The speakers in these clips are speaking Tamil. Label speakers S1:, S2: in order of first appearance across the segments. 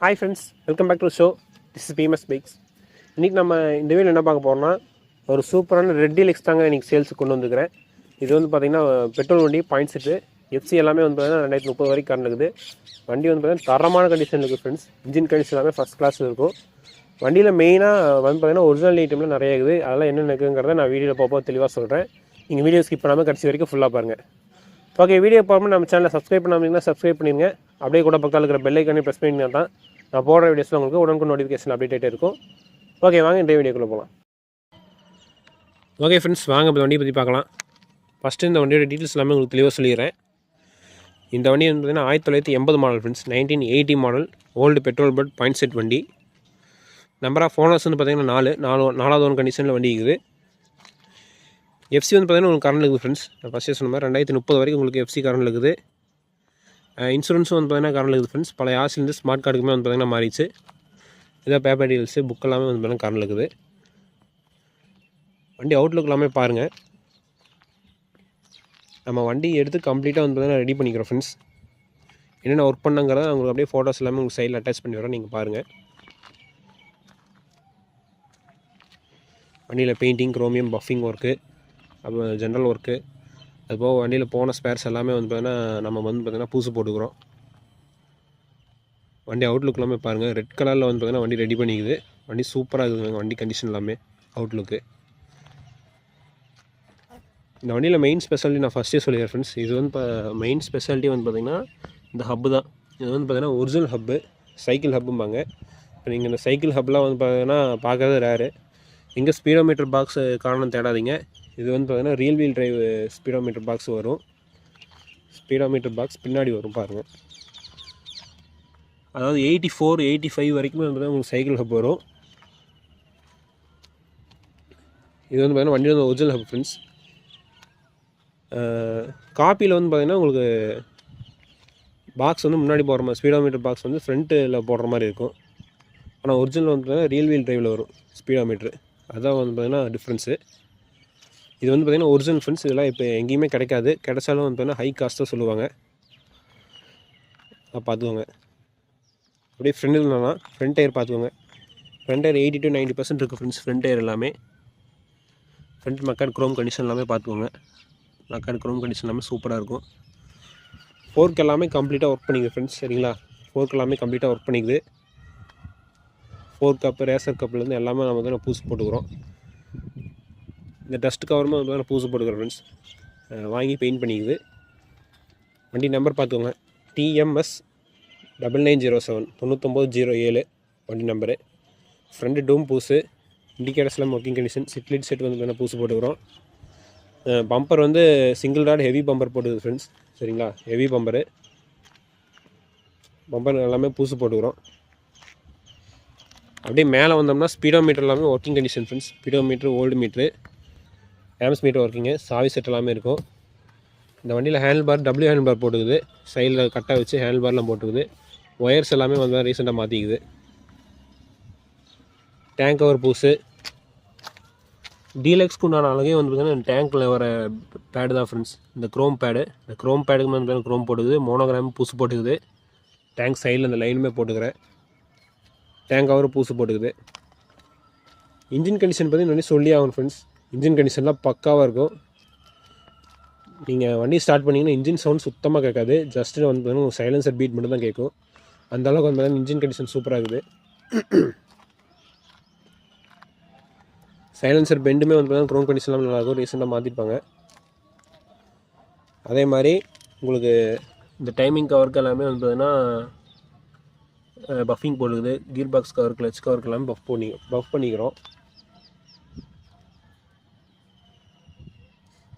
S1: Hi friends, welcome back to show. This is PMS bikes. இன்றைக்கி நம்ம இந்த வீடியோவில் என்ன பார்க்க போகிறோம்னா, ஒரு சூப்பரான ரெட் டீலக்ஸ் தாங்க இன்றைக்கி சேல்ஸுக்கு கொண்டு வந்துக்கிறேன். இது வந்து பார்த்திங்கன்னா பெட்ரோல் வண்டி, பாயிண்ட் செட்டு, எஃப்சி எல்லாமே வந்து பார்த்திங்கன்னா 2030 வரைக்கும் கரண்ட் இருக்குது. வண்டி வந்து பார்த்திங்கன்னா தரமான கண்டிஷன் இருக்குது ஃப்ரெண்ட்ஸ். இன்ஜின் கண்டிஷன் எல்லாமே ஃபஸ்ட் கிளாஸில் இருக்கும். வண்டியில் மெயினாக வந்து பார்த்திங்கன்னா ஒரிஜினல் ஐட்டம்லாம் நிறைய இருக்குது. அதெல்லாம் என்னென்ன இருக்குங்கிறத நான் வீடியோவில் போக தெளிவாக சொல்கிறேன். நீங்கள் வீடியோ ஸ்கிப் பண்ணாமல் கடைசி வரைக்கும் ஃபுல்லாக பாருங்கள். ஓகே, வீடியோ பார்க்கும்போது நம்ம சேனலை சப்ஸ்கிரைப் பண்ணாமல் சப்ஸ்கிரைப் பண்ணிடுங்க. அப்படியே கூட பக்கத்தில் இருக்கிற பெல் ஐக்கானே ப்ரெஸ் பண்ணிங்கன்னா தான் நான் போடுற வீடியோஸில் உங்களுக்கு உடனுக்கு நோட்டிஃபிகேஷன் அப்டேட் ஆகிட்டே இருக்கும். ஓகே, வாங்க இந்த வீடியோக்குள்ளே போகலாம். ஓகே ஃப்ரெண்ட்ஸ், வாங்க இப்போ வண்டியை பற்றி பார்க்கலாம். ஃபஸ்ட்டு இந்த வண்டியோட டீட்டெயில்ஸ் எல்லாமே உங்களுக்கு தெளிவாக சொல்லிடுறேன். இந்த வண்டி வந்து பார்த்திங்கன்னா 1980 model friends, 1980 model, old petrol but point set வண்டி. நம்பர் ஆஃப் ஓனர்ஸ் வந்து பார்த்திங்கன்னா 4வது ஒன் கண்டிஷனில் வண்டி இருக்குது. எஃப்சி வந்து பார்த்திங்கன்னா உங்களுக்கு கரண்ட் இருக்குது ஃப்ரெண்ட்ஸ். நான் ஃபஸ்ட்டே சொன்ன மாதிரி 2030 வரைக்கும் உங்களுக்கு எஃப்சி கரண்ட் இருக்குது. இன்சூரன்ஸும் வந்து பார்த்திங்கன்னா கரண்ட் இருக்குது ஃப்ரெண்ட்ஸ். பழைய ஆசிலேருந்து ஸ்மார்ட் கார்டுக்குமே வந்து பார்த்திங்கன்னா மாறிச்சு. இதான் பேப்பர் டீல்ஸு, புக் எல்லாமே வந்து பார்த்திங்கன்னா கரண்ட் இருக்குது. வண்டி அவுட்லுக் எல்லாமே பாருங்கள். நம்ம வண்டி எடுத்து கம்ப்ளீட்டாக வந்து பார்த்திங்கன்னா ரெடி பண்ணிக்கிறோம் ஃப்ரெண்ட்ஸ். என்னென்ன ஒர்க் பண்ணங்கிறத உங்களுக்கு அப்படியே ஃபோட்டோஸ் எல்லாமே உங்களுக்கு சைடில் அட்டாச் பண்ணி வரேன், நீங்கள் பாருங்கள். வண்டியில் பெயிண்டிங், குரோமியம், பஃபிங் ஒர்க்கு, அப்புறம் ஜென்ரல் ஒர்க்கு, அதுபோக வண்டியில் போன ஸ்பேர்ஸ் எல்லாமே வந்து பார்த்திங்கன்னா நம்ம வந்து பார்த்திங்கன்னா பூசு போட்டுக்கிறோம். வண்டி அவுட்லுக் எல்லாமே பாருங்கள். ரெட் கலரில் வந்து பார்த்திங்கன்னா வண்டி ரெடி பண்ணிக்குது. வண்டி சூப்பராக இருக்குதுங்க வண்டி கண்டிஷன் எல்லாமே. அவுட்லுக்கு இந்த வண்டியில் மெயின் ஸ்பெஷாலிட்டி நான் ஃபஸ்ட்டே சொல்லிடுறேன் ஃப்ரெண்ட்ஸ். இது வந்து இப்போ மெயின் ஸ்பெஷாலிட்டி வந்து பார்த்திங்கன்னா இந்த ஹப்பு தான். இது வந்து பார்த்திங்கன்னா ஒரிஜினல் ஹப்பு, சைக்கிள் ஹப்பும்பாங்க. இப்போ நீங்கள் இந்த சைக்கிள் ஹப்லாம் வந்து பார்த்திங்கன்னா பார்க்கறது ரேரு. எங்கே ஸ்பீடோமீட்டர் பாக்ஸ் காரணம் தேடாதீங்க. இது வந்து பார்த்திங்கன்னா real wheel drive speedometer box வரும். ஸ்பீடோமீட்டர் பாக்ஸ் பின்னாடி வரும் பாருங்கள். அதாவது 84, 85 வரைக்குமே வந்து உங்களுக்கு சைக்கிள் ஹப் வரும். இது வந்து பார்த்திங்கன்னா வண்டியில் வந்து ஒரிஜினல் ஹப் ஃப்ரெண்ட்ஸ். காப்பியில் வந்து பார்த்திங்கன்னா உங்களுக்கு பாக்ஸ் வந்து முன்னாடி போடுற மாதிரி, ஸ்பீடோமீட்டர் பாக்ஸ் வந்து ஃப்ரண்ட்டில் போடுற மாதிரி இருக்கும். ஆனால் ஒரிஜினல் வந்து பார்த்திங்கன்னா ரியல் வீல் டிரைவில் வரும் ஸ்பீடோமீட்ரு. அதுதான் வந்து பார்த்திங்கன்னா டிஃப்ரென்ஸு. இது வந்து பார்த்திங்கன்னா ஒரிஜினல் ஃப்ரெண்ட்ஸ். இதெல்லாம் இப்போ எங்கேயுமே கிடைக்காது. கிடைச்சாலும் வந்து பார்த்திங்கன்னா ஹை காஸ்ட்டாக சொல்லுவாங்க. பார்த்துக்கோங்க. அப்படியே ஃப்ரெண்டுலாம் ஃப்ரண்ட் டயர் பார்த்துக்கோங்க. ஃப்ரண்ட் டயர் 80 to 90% இருக்குது ஃப்ரெண்ட்ஸ். ஃப்ரண்ட் டயர் எல்லாமே ஃப்ரண்ட் மக்கார்ட் க்ரோம் கண்டிஷன் எல்லாமே பார்த்துக்கோங்க. மக்கார்ட் க்ரோம் கண்டிஷன் எல்லாமே சூப்பராக இருக்கும். ஃபோர்க் எல்லாமே கம்ப்ளீட்டாக ஒர்க் பண்ணிக்குது ஃப்ரெண்ட்ஸ். சரிங்களா, ஃபோர்க் எல்லாமே கம்ப்ளீட்டாக ஒர்க் பண்ணிக்குது. ஃபோர்க் கப்பு, ரேசர் கப்புலேருந்து எல்லாமே நம்ம வந்து பூசு போட்டுக்கிறோம். இந்த டஸ்ட் கவருமே வந்து நான் பூசு போட்டுக்கிறேன் ஃப்ரெண்ட்ஸ். வாங்கி பெயிண்ட் பண்ணிக்குது. வண்டி நம்பர் பார்த்துக்கோங்க, TMS 9907 9907 வண்டி நம்பரு. ஃப்ரண்ட் டூம் பூசு, இண்டிகேட்டர்ஸ்லாம் ஒர்க்கிங் கண்டிஷன். சிட்லிட் செட் வந்து வேணால் பூசு போட்டுக்கிறோம். பம்பர் வந்து சிங்கிள் ராட் ஹெவி பம்பர் போட்டுக்குது ஃப்ரெண்ட்ஸ். சரிங்களா, ஹெவி பம்பர் எல்லாமே பூசு போட்டுக்கிறோம். அப்படியே மேலே வந்தோம்னா ஸ்பீடோமீட்டர் எல்லாமே working condition friends. Speedometer, old meter, amps meter working, சாவி செட் எல்லாமே இருக்கும். இந்த வண்டியில் handle bar, W handle bar போட்டுக்குது. சைடில் கட்டாக வச்சு ஹேண்டில் பார்லாம் போட்டுக்குது. ஒயர்ஸ் எல்லாமே வந்து ரீசெண்டாக மாற்றிக்குது. டேங்க் கவர் பூசு. டீலக்ஸ்க்கு உண்டான அழகே வந்து பார்த்திங்கன்னா டேங்க்கில் வர பேடு தான் ஃப்ரெண்ட்ஸ். இந்த க்ரோம் பேடு, இந்த க்ரோம் பேடுக்கு வந்து க்ரோம் போட்டுக்குது. மோனோகிராம் பூசு போட்டுக்குது. டேங்க் சைடில் இந்த லைனுமே போட்டுக்கிறேன். டேங்க் கவர் பூசு போட்டுக்குது. இன்ஜின் கண்டிஷன் பற்றி இன்னும் சொல்லி ஆகணும் ஃப்ரெண்ட்ஸ். இன்ஜின் கண்டிஷன்லாம் பக்காவாக இருக்கும். நீங்கள் வண்டி ஸ்டார்ட் பண்ணிங்கன்னா இன்ஜின் சவுண்ட் சுத்தமாக கேட்காது. ஜஸ்ட்டு வந்து பார்த்தீங்கன்னா சைலன்சர் பீட் மட்டும் தான் கேட்கும். அந்தளவுக்கு வந்து பார்த்தீங்கன்னா இன்ஜின் கண்டிஷன் சூப்பராக இருக்குது. சைலன்சர் பெண்டுமே வந்து பார்த்தீங்கன்னா க்ரோம் கண்டிஷன்லாம் நல்லாயிருக்கும். ரீசெண்டாக மாற்றிருப்பாங்க. அதே மாதிரி உங்களுக்கு இந்த டைமிங் கவருக்கு எல்லாமே வந்து பார்த்தீங்கன்னா பஃபிங் போடுது. கீர் பாக்ஸ் கவர், கிளச் கவருக்கு எல்லாமே பஃப் பண்ணிக்கிறோம்.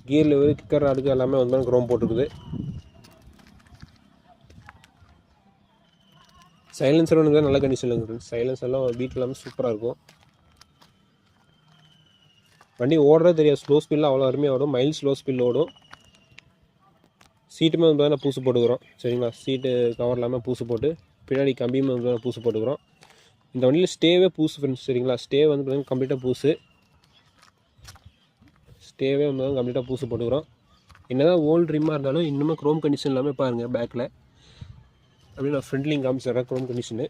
S1: கியர் லெவல், கிக்கர் ராடுக்கு எல்லாமே வந்து க்ரோம் போட்டுருக்குது. சைலன்சர் வந்து நல்ல கண்டிஷனில் இருக்குது. சைலன்சர் எல்லாம் பீட் எல்லாமே சூப்பராக இருக்கும். வண்டி ஓடுறது தெரியாது. ஸ்லோ ஸ்பீடில் அவ்வளோ அருமையாக ஓடும். மைல் ஸ்லோ ஸ்பீடில் ஓடும். சீட்டுமே வந்து நான் பூசு போட்டுக்கிறோம். சரிங்களா, சீட்டு கவர் இல்லாமல் பூசு போட்டு, பின்னாடி கம்பியுமே வந்து பூசு போட்டுக்கிறோம். இந்த வண்டியில் ஸ்டேவே பூசு ஃப்ரெண்ட்ஸ். சரிங்களா, ஸ்டே வந்து பார்த்தீங்கன்னா கம்ப்ளீட்டாக பூசு. ஸ்டேவே வந்து கம்ப்ளீட்டாக பூசு போட்டுக்கிறோம். என்ன தான் ஓல்டு ட்ரிம்மாக இருந்தாலும் இன்னுமே க்ரோம் கண்டிஷன் எல்லாமே பாருங்கள் பேக்கில். அப்படியே நான் ஃப்ரண்ட்லிங் காமிச்சிடுறேன் க்ரோம் கண்டிஷனு.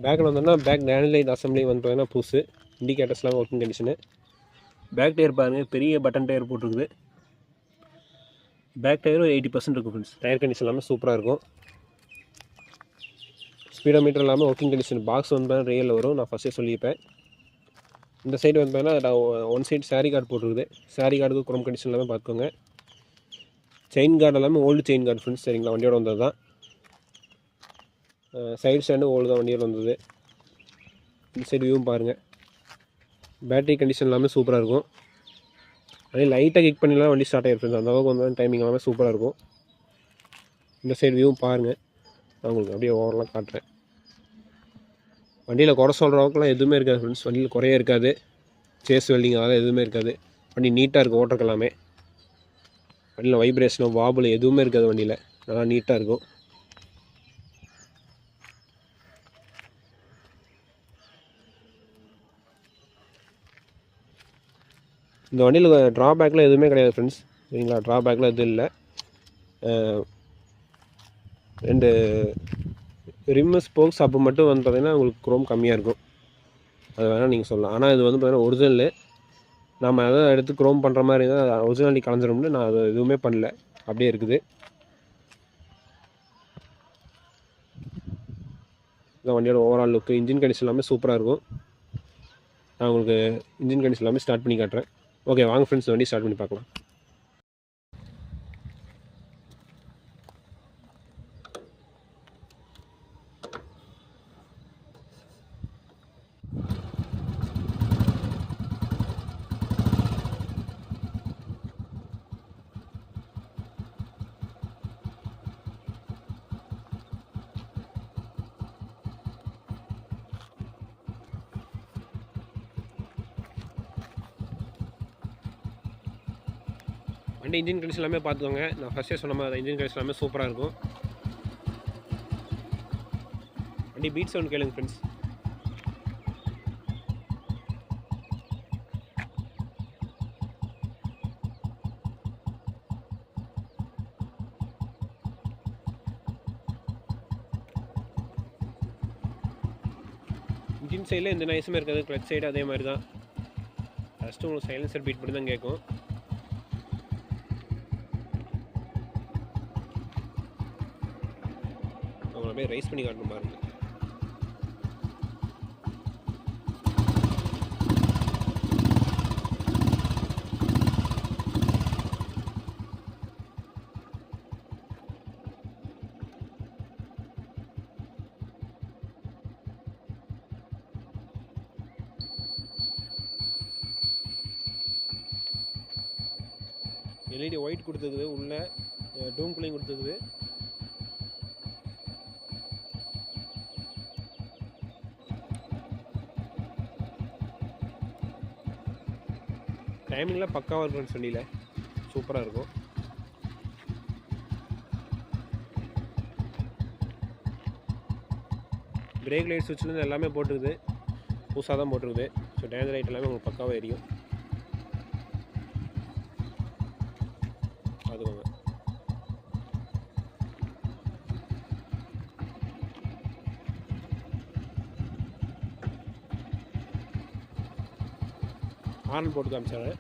S1: பேக்கில் வந்தோம்னா பேக் டேனிலைட் அசம்பிளி வந்து பார்த்தீங்கன்னா புதுசு. இண்டிகேட்டர்ஸ்லாம் ஒர்க்கிங் கண்டிஷனு. பேக் டயர் பாருங்கள், பெரிய பட்டன் டயர் போட்டிருக்குது. பேக் டயரும் 80% இருக்கும் ஃப்ரெண்ட்ஸ். டயர் கண்டிஷன் எல்லாமே சூப்பராக இருக்கும். ஸ்பீடோ மீட்டர் இல்லாமல் ஒர்க்கிங் கண்டிஷன். பாக்ஸ் வந்து பார்த்தீங்கன்னா ரியலில் வரும், நான் ஃபஸ்ட்டே சொல்லியிருப்பேன். இந்த சைடு வந்து பார்த்தீங்கன்னா ஒன் சைடு சாரி கார்டு போட்டிருக்குது. சாரி கார்டுக்கு குரோம் கண்டிஷன் எல்லாமே பார்த்துக்கோங்க. செயின் கார்டு எல்லாமே ஓல்டு செயின் கார்டு ஃப்ரெண்ட்ஸ், சரிங்களா, வண்டியோட வந்தது தான். சைடு ஸ்டாண்டு ஓல்டு தான் வண்டியோட வந்தது. இந்த சைடு வியூவும் பாருங்கள். பேட்டரி கண்டிஷன் எல்லாமே சூப்பராக இருக்கும். அதே லைட்டாக கிக் பண்ணிலாம் வண்டி ஸ்டார்ட் ஆகிடும் ஃப்ரெண்ட்ஸ். அந்தளவுக்கு வந்து டைமிங் எல்லாமே சூப்பராக இருக்கும். இந்த சைடு வியூவும் பாருங்கள், நான் உங்களுக்கு அப்படியே ஓவரெலாம் காட்டுறேன். வண்டியில் குறை சொல்கிற அளவுக்குலாம் எதுவுமே இருக்காது ஃப்ரெண்ட்ஸ். வண்டியில் குறையே இருக்காது. சேஸ் வெல்டிங் அதெல்லாம் எதுவுமே இருக்காது. வண்டி நீட்டாக இருக்குது ஓட்டுறக்கு எல்லாமே. வண்டியில் வைப்ரேஷனோ வாபிள் எதுவுமே இருக்காது. வண்டியில் நல்லா நீட்டாக இருக்கும். இந்த வண்டியில் ட்ராபேக்கில் எதுவுமே கிடையாது ஃப்ரெண்ட்ஸ், சரிங்களா. ட்ராபேக்கில் எதுவும் இல்லை. 2 ரிம்மு ஸ்போக்ஸ் அப்போ மட்டும் வந்து பார்த்திங்கன்னா உங்களுக்கு குரோம் கம்மியாக இருக்கும். அது வேணால் நீங்கள் சொல்லலாம். ஆனால் இது வந்து பார்த்திங்கன்னா ஒரிஜினலு. நம்ம அதை எடுத்து குரோம் பண்ணுற மாதிரி இருந்தால் ஒரிஜினாலிட்டி கலைஞ்சிரும்னு நான் அது எதுவுமே பண்ணல, அப்படியே இருக்குது. இந்த வண்டியோட ஓவரால் லுக்கு, இன்ஜின் கண்டிஷன் எல்லாமே சூப்பராக இருக்கும். நான் உங்களுக்கு இன்ஜின் கண்டிஷன் எல்லாமே ஸ்டார்ட் பண்ணி காட்டுறேன். ஓகே வாங்க ஃப்ரெண்ட்ஸ், வண்டி ஸ்டார்ட் பண்ணி பார்க்கலாம். வண்டி இன்ஜின் கண்டிஷன் எல்லாமே பார்த்துக்கோங்க. நான் ஃபஸ்ட்டே சொன்ன மாதிரி இன்ஜின் கண்டிஷன் எல்லாமே சூப்பராக இருக்கும். வண்டி பீட் சவுண்ட் கேளுங்க ஃப்ரெண்ட்ஸ். இன்ஜின் சைடில் எந்த நாய்ஸுமே இருக்காது. கிளச் சைடு அதே மாதிரி தான். ஃபஸ்ட்டு உங்களுக்கு சைலன்சர் பீட் பண்ணி தான் கேட்கும். அவங்கள அப்படியே ரைஸ் பண்ணி காட்டணும் பாருங்க. எல்இடி ஒயிட் கொடுத்துருக்குது, உள்ள டூம் கூலிங் கொடுத்துருக்குது. டைமிங்லாம் பக்காவாக இருக்கும் வண்டியில், சூப்பராக இருக்கும். பிரேக் லைட் சுவிட்ச்லேருந்து எல்லாமே போட்டுருக்குது, புதுசாக தான் போட்டிருக்குது. ஸோ டேஞ்சர் லைட் எல்லாமே உங்களுக்கு பக்காவாக எரியும். பார்த்துக்கோங்க. ஹார்ன் போட்டு காமிச்சாரு.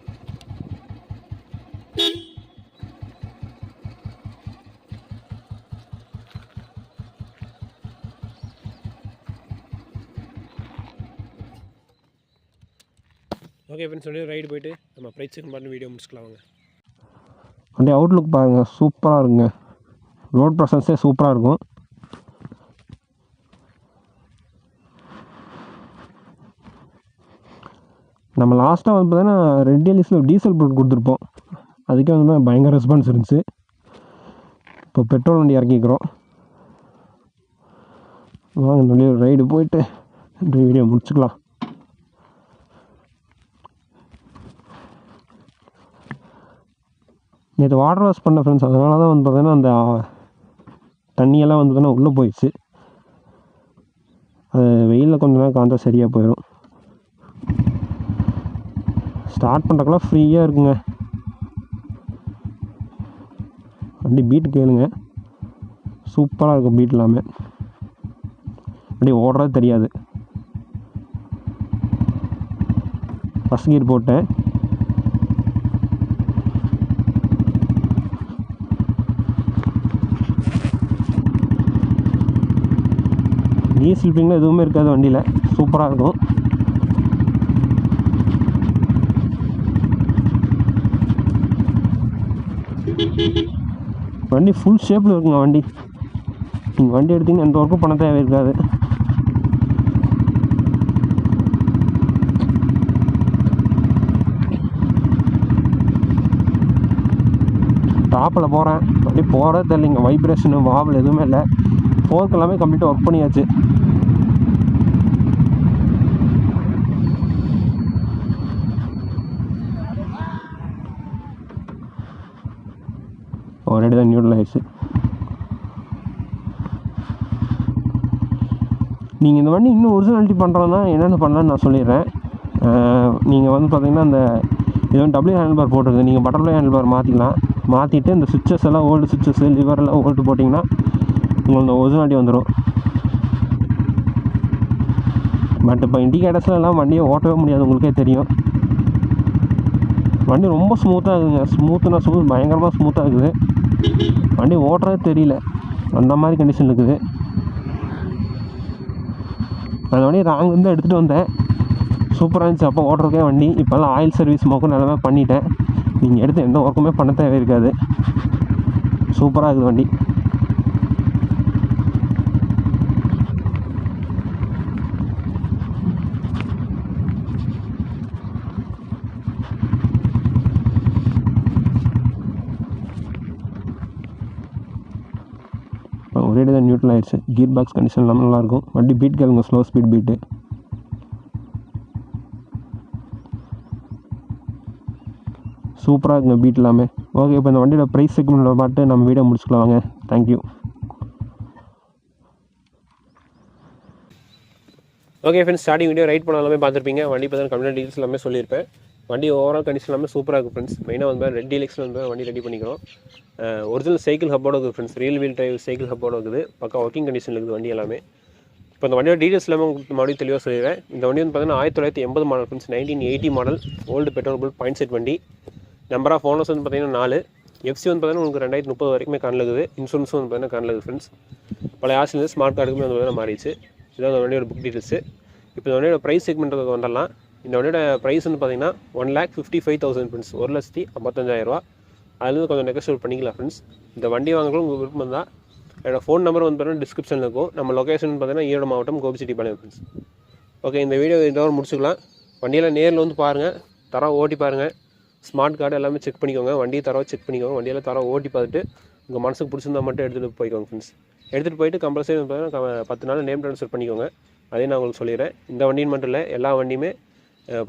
S1: ஓகே ஃப்ரெண்ட்ஸ், சொல்லி ரைடு போயிட்டு நம்ம ப்ரைஸ் செக் பண்ணி வீடியோ முடிச்சுக்கலாம் வாங்க. வண்டி அவுட்லுக் பாருங்கள், சூப்பராக இருக்குங்க. ரோட் ப்ரெசன்ஸே சூப்பராக இருக்கும். நம்ம லாஸ்ட்டாக வந்து பார்த்தீங்கன்னா ரெட் எலிஸில் டீசல் பொருள் கொடுத்துருப்போம். அதுக்கே வந்து பயங்கர ரெஸ்பான்ஸ் இருந்துச்சு. இப்போ பெட்ரோல் வண்டி இறக்கிக்கிறோம். வாங்க இந்த வழியாக ரைடு போயிட்டு வீடியோ முடிச்சுக்கலாம். நேற்று வாட்டர் வாஷ் பண்ண ஃப்ரெண்ட்ஸ், அதனால தான் வந்து பார்த்தீங்கன்னா அந்த தண்ணியெல்லாம் வந்து பார்த்தீங்கன்னா உள்ளே போயிடுச்சு. அது வெயிலில் கொஞ்ச நேரம் காந்தா சரியாக போயிடும். ஸ்டார்ட் பண்ணுறக்கெல்லாம் ஃப்ரீயாக இருக்குங்க. வண்டி பீட்டு கேளுங்க. சூப்பராக இருக்கும் பீட் எல்லாமே. அப்படியே ஓடுறது தெரியாது. ஃபஸ்ட் கியர் போட்டேன். நீ ஸ்லிப்பிங்லாம் எதுவுமே இருக்காது வண்டியில், சூப்பராக இருக்கும். வண்டி ஃபுல் ஷேப்பில் இருக்குங்க வண்டி. நீங்கள் வண்டி எடுத்திங்கன்னா எந்த ஒர்க்கும் பண்ண தேவை இருக்காது. டாப்பில் போகிறேன், வண்டி போகிறதே தெரியலைங்க. வைப்ரேஷனு வாவல் எதுவுமே இல்லை. ஃபோர்க் எல்லாமே கம்ப்ளீட்டாக ஒர்க் பண்ணியாச்சு. ஆல்ரெடி தான் நியூட்ரல் ஆயிடுச்சு. நீங்கள் இந்த வண்டி இன்னும் ஒரிஜினாலிட்டி பண்ணுறதுனா என்னென்ன பண்ணலான்னு நான் சொல்லிடுறேன். நீங்கள் வந்து பார்த்தீங்கன்னா இந்த இது வந்து டபுள்யூ ஹேண்டில் பார் போட்டிருக்கு. நீங்கள் பட்டர்ஃப்ளை ஹேண்டில் பார் மாற்றிக்கலாம். மாற்றிட்டு இந்த சுவிட்சஸ் எல்லாம் ஓல்டு சுவிட்சஸ் லிவர் எல்லாம் ஓல்டு போட்டிங்கன்னா உங்களுக்கு இந்த ஒரிஜினாலிட்டி வந்துடும். பட் இப்போ இண்டிகேட்டர்ஸ்லாம் எல்லாம் வண்டியை ஓட்டவே முடியாது, உங்களுக்கே தெரியும். வண்டி ரொம்ப ஸ்மூத்தாக இருக்குதுங்க. ஸ்மூத் பயங்கரமாக ஸ்மூத்தாக இருக்குது. வண்டி ஓட்டுறதே தெரியல, அந்த மாதிரி கண்டிஷன் இருக்குது. அந்த வண்டி ராங் வந்து எடுத்துகிட்டு வந்தேன், சூப்பராக இருந்துச்சு அப்போ ஓட்டுறதுக்கே வண்டி. இப்போல்லாம் ஆயில் சர்வீஸ் மோக்கம் எல்லாமே பண்ணிட்டேன். நீங்கள் எடுத்து எந்த ஒர்க்குமே பண்ண தேவை இருக்காது. சூப்பராக இருக்குது வண்டி. ஒரே தான் நியூட்ரல் ஆயிடுச்சு. கியர் பாக்ஸ் கண்டிஷன் எல்லாமே நல்லாயிருக்கும். வண்டி பீட் கேளுங்க, ஸ்லோ ஸ்பீட் பீட்டு. சூப்பராக இருக்குங்க பீட் எல்லாமே. ஓகே, இப்போ இந்த வண்டியோட ப்ரைஸ் செக்மெண்ட்டில் பார்த்து நம்ம வீடியோ முடிச்சுக்கலாம் வாங்க. Thank you. Okay friends, starting video right பண்ண எல்லாமே பார்த்துருப்பீங்க. வண்டி பார்த்தா கம்ப்ளீட் டீல்ஸ் எல்லாமே சொல்லியிருப்பேன். வண்டி ஓவரால் கண்டிஷன் எல்லாமே சூப்பராக இருக்குது ஃப்ரெண்ட்ஸ். மெயினாக வந்து ரெட் டீலக்ஸில் வந்து வண்டி ரெடி பண்ணிக்கிறோம். ஒரிஜினல் சைக்கிள் ஹப்போட இருக்குது friends. Real wheel drive cycle ஹப்போட இருக்குது. பக்கா ஒர்க்கிங் கண்டிஷன் இருக்குது வண்டி எல்லாமே. இப்போ இந்த வண்டியோட டீட்டெயில்ஸ் எல்லாமே உங்களுக்கு மறுபடியும் தெளிவாக சொல்லிடுறேன். இந்த வண்டி வந்து பார்த்தீங்கன்னா 1980 model friends. 1980 model old petrol point set வண்டி. நம்பர் ஆஃப் ஓனர்ஸ் வந்து பார்த்தீங்கன்னா 4. எஃப்சி வந்து பார்த்தீங்கன்னா உங்களுக்கு 2030 வரைக்குமே கண்ணுக்குது. இன்சூரன்ஸும் வந்து பார்த்தீங்கன்னா கண்ணுக்குது ஃப்ரெண்ட்ஸ். பழைய ஆசிலிருந்து ஸ்மார்ட் கார்டுக்குமே வந்து பார்த்தீங்கன்னா மாறிடுச்சு. இதான் அந்த வண்டியோட புக் டீட்டெயில்ஸு. இப்போ இந்த வண்டியோட ப்ரைஸ் செக்மெண்ட்டுக்கு வந்துடலாம். இந்த வண்டியோட ப்ரைஸ் வந்து பார்த்தீங்கன்னா 1,55,000 ஃப்ரெண்ட்ஸ். 1,55,000. அதுலேருந்து கொஞ்சம் நெகோஷியேட் பண்ணிக்கலாம் ஃப்ரெண்ட்ஸ். இந்த வண்டி வாங்குறது உங்களுக்கு விருப்பம் தான். என்னோடய ஃபோன் நம்பர் வந்து பார்த்தீங்கன்னா டிஸ்கிரிப்ஷனில் இருக்கும். நம்ம லொக்கேஷன் பார்த்தீங்கன்னா ஈரோடு மாவட்டம் கோபிச்செட்டிப்பாளையம் ஃப்ரெண்ட்ஸ். ஓகே, இந்த வீடியோ இதோட முடிச்சுக்கலாம். வண்டியெல்லாம் நேரில் வந்து பாருங்கள், தரம் ஓட்டி பாருங்கள். ஸ்மார்ட் கார்டு எல்லாமே செக் பண்ணிக்கோங்க. வண்டியை தரவை செக் பண்ணிக்கோங்க. வண்டியெல்லாம் தரம் ஓட்டி பார்த்துட்டு உங்கள் மனசுக்கு பிடிச்சிருந்தா மட்டும் எடுத்துகிட்டு போய்க்கோங்க ஃப்ரெண்ட்ஸ். எடுத்துகிட்டு போயிட்டு கம்பல்சரி பார்த்தீங்கன்னா 10 நாள் நேம் ட்ரான்ஸ்ஃபர் பண்ணிக்கோங்க. அதே நான் உங்களுக்கு சொல்லிடுறேன். இந்த வண்டின்னு மட்டும் இல்லை, எல்லா வண்டியுமே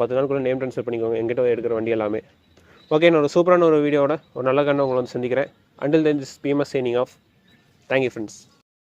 S1: 10 நாளுக்குள்ளே நேம் ட்ரான்ஸ்ஃபர் பண்ணிக்கோங்க, எங்கிட்ட எடுக்கிற வண்டி எல்லாமே. ஓகே, என்னோட சூப்பரான ஒரு வீடியோட ஒரு நல்ல கண்ணை உங்களை வந்து சந்திக்கிறேன். Until then this PMS signing off. Thank you friends.